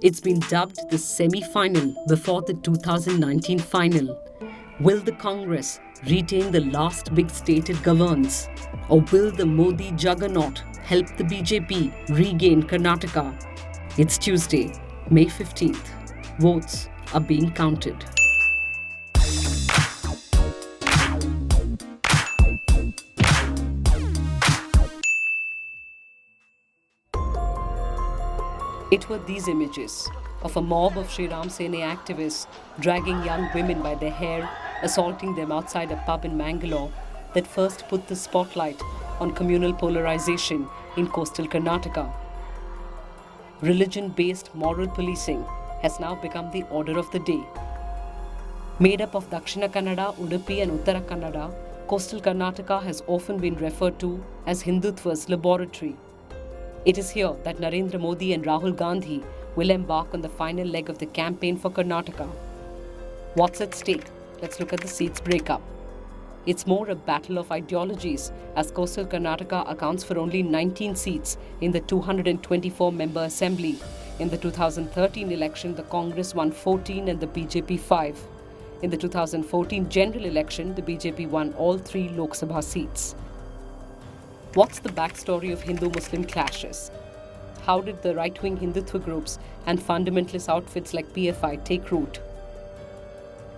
It's been dubbed the semi-final before the 2019 final. Will the Congress retain the last big state it governs? Or will the Modi juggernaut help the BJP regain Karnataka? It's Tuesday, May 15th. Votes are being counted. It were these images of a mob of Sri Ram Sene activists dragging young women by their hair, assaulting them outside a pub in Mangalore that first put the spotlight on communal polarization in coastal Karnataka. Religion-based moral policing has now become the order of the day. Made up of Dakshina Kannada, Udupi and Uttara Kannada, coastal Karnataka has often been referred to as Hindutva's laboratory. It is here that Narendra Modi and Rahul Gandhi will embark on the final leg of the campaign for Karnataka. What's at stake? Let's look at the seats breakup. It's more a battle of ideologies, as coastal Karnataka accounts for only 19 seats in the 224-member assembly. In the 2013 election, the Congress won 14 and the BJP 5. In the 2014 general election, the BJP won all 3 Lok Sabha seats. What's the backstory of Hindu-Muslim clashes? How did the right-wing Hindutva groups and fundamentalist outfits like PFI take root?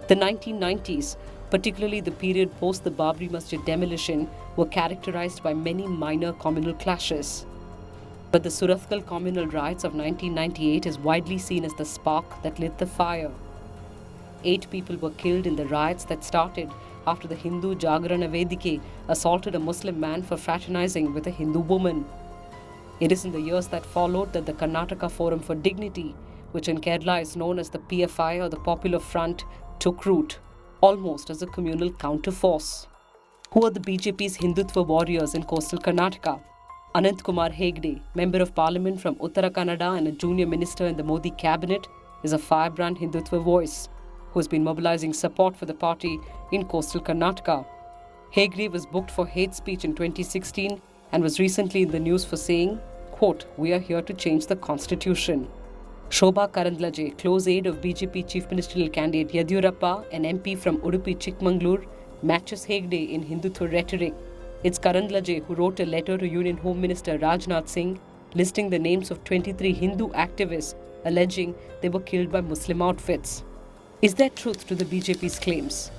The 1990s, particularly the period post the Babri Masjid demolition, were characterized by many minor communal clashes. But the Surathkal communal riots of 1998 is widely seen as the spark that lit the fire. 8 people were killed in the riots that started after the Hindu Jagarana Vedike assaulted a Muslim man for fraternizing with a Hindu woman. It is in the years that followed that the Karnataka Forum for Dignity, which in Kerala is known as the PFI or the Popular Front, took root, almost as a communal counterforce. Who are the BJP's Hindutva warriors in coastal Karnataka? Anant Kumar Hegde, Member of Parliament from Uttara Kannada and a junior minister in the Modi cabinet, is a firebrand Hindutva voice who has been mobilizing support for the party in coastal Karnataka. Hegde was booked for hate speech in 2016 and was recently in the news for saying, quote, "We are here to change the constitution." Shobha Karandlaje, close aide of BJP Chief Ministerial candidate Yediyurappa, an MP from Udupi Chikmagalur, matches Hegde in Hindutva rhetoric. It's Karandlaje who wrote a letter to Union Home Minister Rajnath Singh listing the names of 23 Hindu activists alleging they were killed by Muslim outfits. Is there truth to the BJP's claims?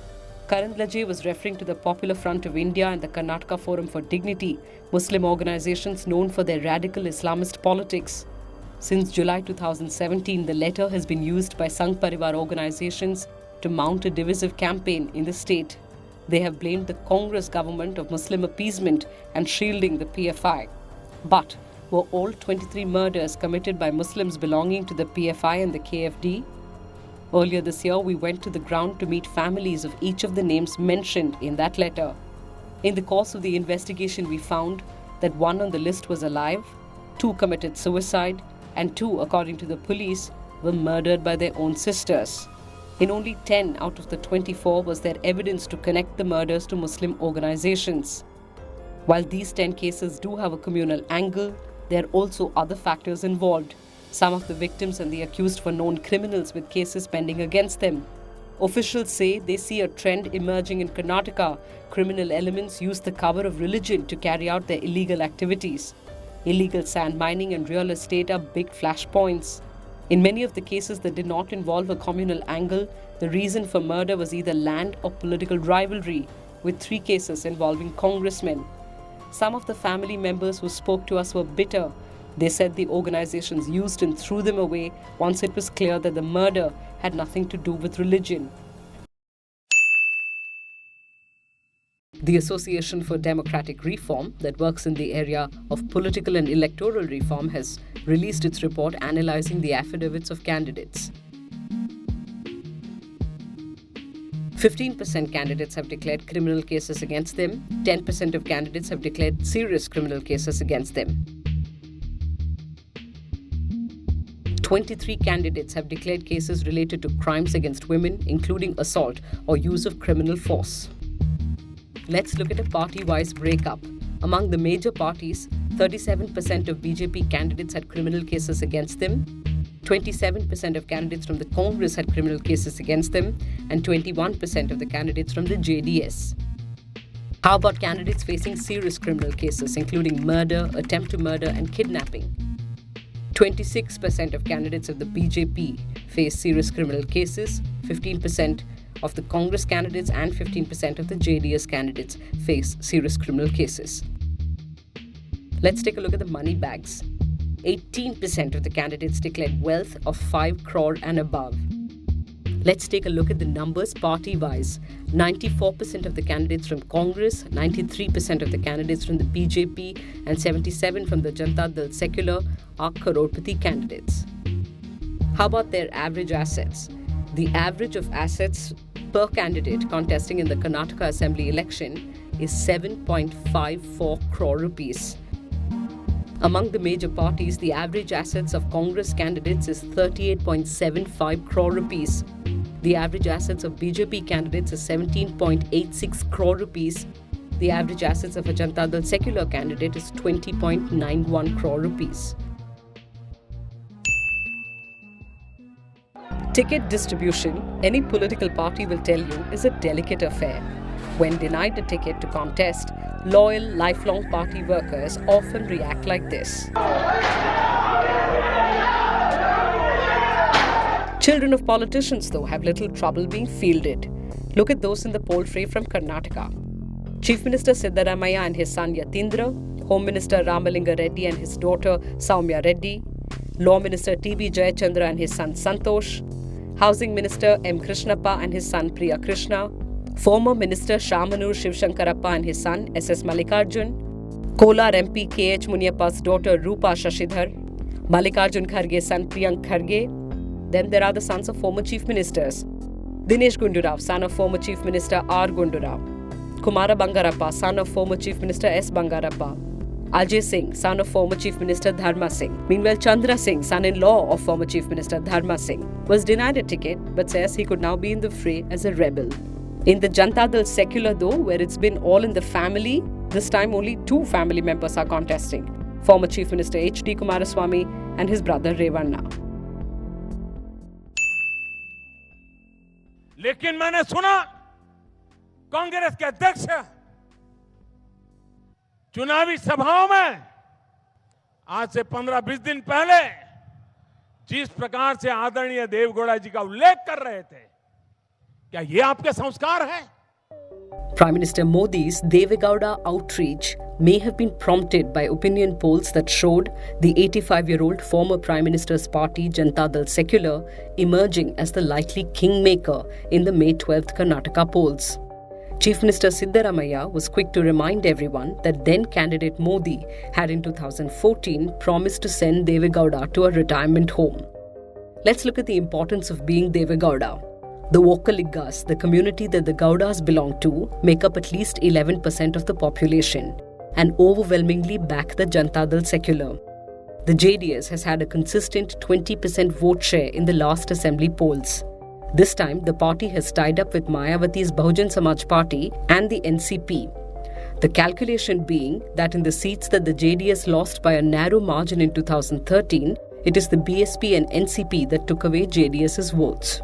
Karandlaje was referring to the Popular Front of India and the Karnataka Forum for Dignity, Muslim organizations known for their radical Islamist politics. Since July 2017, the letter has been used by Sangh Parivar organizations to mount a divisive campaign in the state. They have blamed the Congress government of Muslim appeasement and shielding the PFI. But were all 23 murders committed by Muslims belonging to the PFI and the KFD? Earlier this year, we went to the ground to meet families of each of the names mentioned in that letter. In the course of the investigation, we found that 1 on the list was alive, 2 committed suicide, and 2, according to the police, were murdered by their own sisters. In only 10 out of the 24 was there evidence to connect the murders to Muslim organizations. While these 10 cases do have a communal angle, there are also other factors involved. Some of the victims and the accused were known criminals with cases pending against them. Officials say they see a trend emerging in Karnataka. Criminal elements use the cover of religion to carry out their illegal activities. Illegal sand mining and real estate are big flashpoints. In many of the cases that did not involve a communal angle, the reason for murder was either land or political rivalry, with 3 cases involving congressmen. Some of the family members who spoke to us were bitter. They said the organizations used and threw them away once it was clear that the murder had nothing to do with religion. The Association for Democratic Reform, that works in the area of political and electoral reform, has released its report analyzing the affidavits of candidates. 15% candidates have declared criminal cases against them. 10% of candidates have declared serious criminal cases against them. 23 candidates have declared cases related to crimes against women, including assault or use of criminal force. Let's look at a party-wise breakup. Among the major parties, 37% of BJP candidates had criminal cases against them. 27% of candidates from the Congress had criminal cases against them, and 21% of the candidates from the JDS. How about candidates facing serious criminal cases, including murder, attempt to murder, and kidnapping? 26% of candidates of the BJP face serious criminal cases, 15% of the Congress candidates and 15% of the JDS candidates face serious criminal cases. Let's take a look at the money bags. 18% of the candidates declared wealth of 5 crore and above. Let's take a look at the numbers party-wise. 94% of the candidates from Congress, 93% of the candidates from the BJP, and 77% from the Janata Dal Secular are crorepati candidates. How about their average assets? The average of assets per candidate contesting in the Karnataka Assembly election is 7.54 crore rupees. Among the major parties, the average assets of Congress candidates is 38.75 crore rupees. The average assets of BJP candidates is 17.86 crore rupees. The average assets of a Janata Dal Secular candidate is 20.91 crore rupees. Ticket distribution, any political party will tell you, is a delicate affair. When denied a ticket to contest, loyal, lifelong party workers often react like this. Children of politicians, though, have little trouble being fielded. Look at those in the poll fray from Karnataka. Chief Minister Siddaramaiah and his son Yatindra, Home Minister Ramalinga Reddy and his daughter Soumya Reddy, Law Minister T.B. Jayachandra and his son Santosh, Housing Minister M. Krishnappa and his son Priya Krishna, former Minister Shamanur Shivshankarappa and his son S.S. Mallikarjun, Kolar MP K.H. Muniappa's daughter Rupa Shashidhar, Mallikarjun Kharge's son Priyank Kharge. Then there are the sons of former Chief Ministers. Dinesh Gundurao, son of former Chief Minister R. Gundurao. Kumara Bangarappa, son of former Chief Minister S. Bangarappa. Ajay Singh, son of former Chief Minister Dharma Singh. Meanwhile, Chandra Singh, son-in-law of former Chief Minister Dharma Singh, was denied a ticket but says he could now be in the fray as a rebel. In the Janata Dal Secular, though, where it's been all in the family, this time only 2 family members are contesting. Former Chief Minister H.D. Kumaraswamy and his brother Revanna. लेकिन मैंने सुना कांग्रेस के अध्यक्ष चुनावी सभाओं में आज से 15-20 दिन पहले जिस प्रकार से आदरणीय देवेगौड़ा जी का उल्लेख कर रहे थे, क्या ये आपके संस्कार है? Prime Minister Modi's Devegowda outreach may have been prompted by opinion polls that showed the 85-year-old former Prime Minister's party, Janata Dal Secular, emerging as the likely kingmaker in the May 12th Karnataka polls. Chief Minister Siddaramaiah was quick to remind everyone that then candidate Modi had in 2014 promised to send Devegowda to a retirement home. Let's look at the importance of being Devegowda. The Vokkaliggas, the community that the Gowdas belong to, make up at least 11% of the population and overwhelmingly back the Janata Dal Secular. The JDS has had a consistent 20% vote share in the last assembly polls. This time, the party has tied up with Mayawati's Bahujan Samaj Party and the NCP. The calculation being that in the seats that the JDS lost by a narrow margin in 2013, it is the BSP and NCP that took away JDS's votes.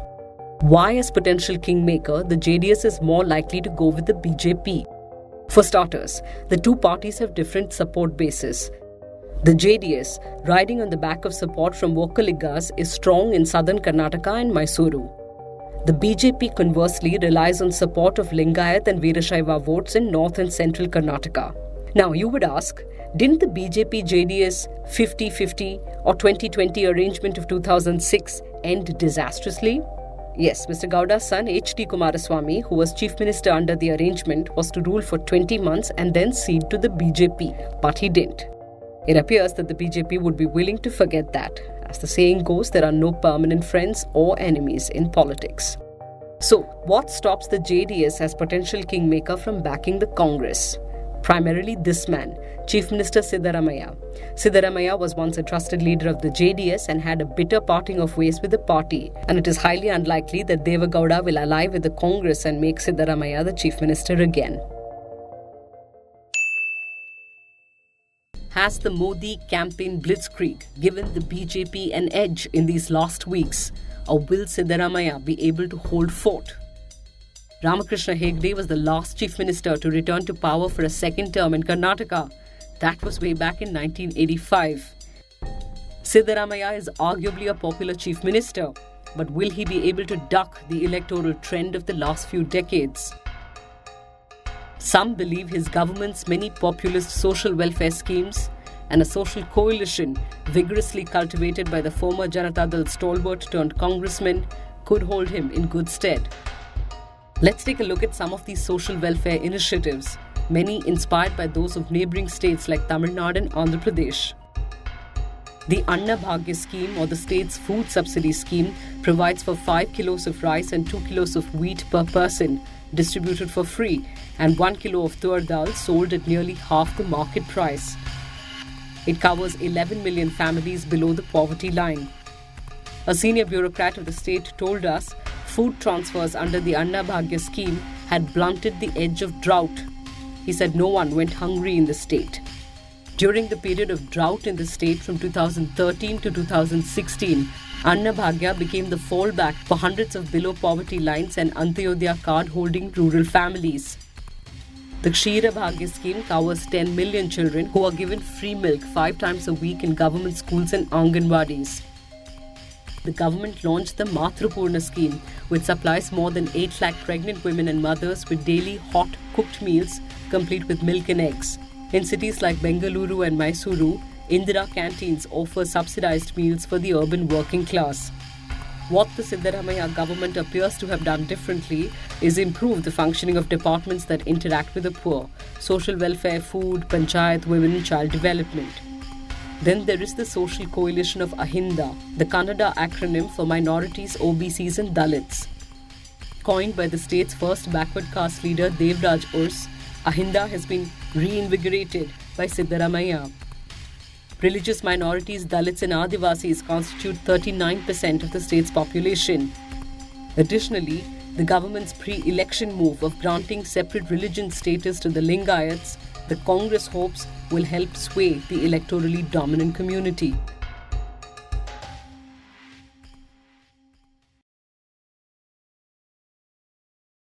Why, as potential kingmaker, the JDS is more likely to go with the BJP? For starters, the 2 parties have different support bases. The JDS, riding on the back of support from Vokkaliggas, is strong in southern Karnataka and Mysuru. The BJP, conversely, relies on support of Lingayat and Veerashaiva votes in north and central Karnataka. Now, you would ask, didn't the BJP-JDS 50-50 or 20-20 arrangement of 2006 end disastrously? Yes, Mr. Gowda's son H.D. Kumaraswamy, who was Chief Minister under the arrangement, was to rule for 20 months and then cede to the BJP, but he didn't. It appears that the BJP would be willing to forget that. As the saying goes, there are no permanent friends or enemies in politics. So, what stops the JDS as potential kingmaker from backing the Congress? Primarily this man, Chief Minister Siddaramaiah. Siddaramaiah was once a trusted leader of the JDS and had a bitter parting of ways with the party, and it is highly unlikely that Devegowda will ally with the Congress and make Siddaramaiah the Chief Minister again. Has the Modi campaign blitzkrieg given the BJP an edge in these last weeks, or will Siddaramaiah be able to hold fort? Ramakrishna Hegde was the last chief minister to return to power for a second term in Karnataka. That was way back in 1985. Siddaramaiah is arguably a popular chief minister, but will he be able to duck the electoral trend of the last few decades? Some believe his government's many populist social welfare schemes and a social coalition vigorously cultivated by the former Janata Dal stalwart turned congressman could hold him in good stead. Let's take a look at some of these social welfare initiatives, many inspired by those of neighbouring states like Tamil Nadu and Andhra Pradesh. The Anna Bhagya scheme, or the state's food subsidy scheme, provides for 5 kilos of rice and 2 kilos of wheat per person, distributed for free, and 1 kilo of tur dal sold at nearly half the market price. It covers 11 million families below the poverty line. A senior bureaucrat of the state told us food transfers under the Anna Bhagya scheme had blunted the edge of drought. He said no one went hungry in the state. During the period of drought in the state from 2013 to 2016, Anna Bhagya became the fallback for hundreds of below poverty lines and Antyodaya card-holding rural families. The Kshira Bhagya scheme covers 10 million children who are given free milk 5 times a week in government schools and Anganwadis. The government launched the Matrupurna scheme, which supplies more than 8 lakh pregnant women and mothers with daily hot cooked meals complete with milk and eggs. In cities like Bengaluru and Mysuru, Indira canteens offer subsidized meals for the urban working class. What the Siddaramaiah government appears to have done differently is improve the functioning of departments that interact with the poor: social welfare, food, panchayat, women and child development. Then there is the social coalition of Ahinda, the Kannada acronym for minorities, OBCs and Dalits. Coined by the state's first backward caste leader Devraj Urs, Ahinda has been reinvigorated by Siddaramaiah. Religious minorities, Dalits and Adivasis constitute 39% of the state's population. Additionally, the government's pre-election move of granting separate religion status to the Lingayats, the Congress hopes will help sway the electorally dominant community.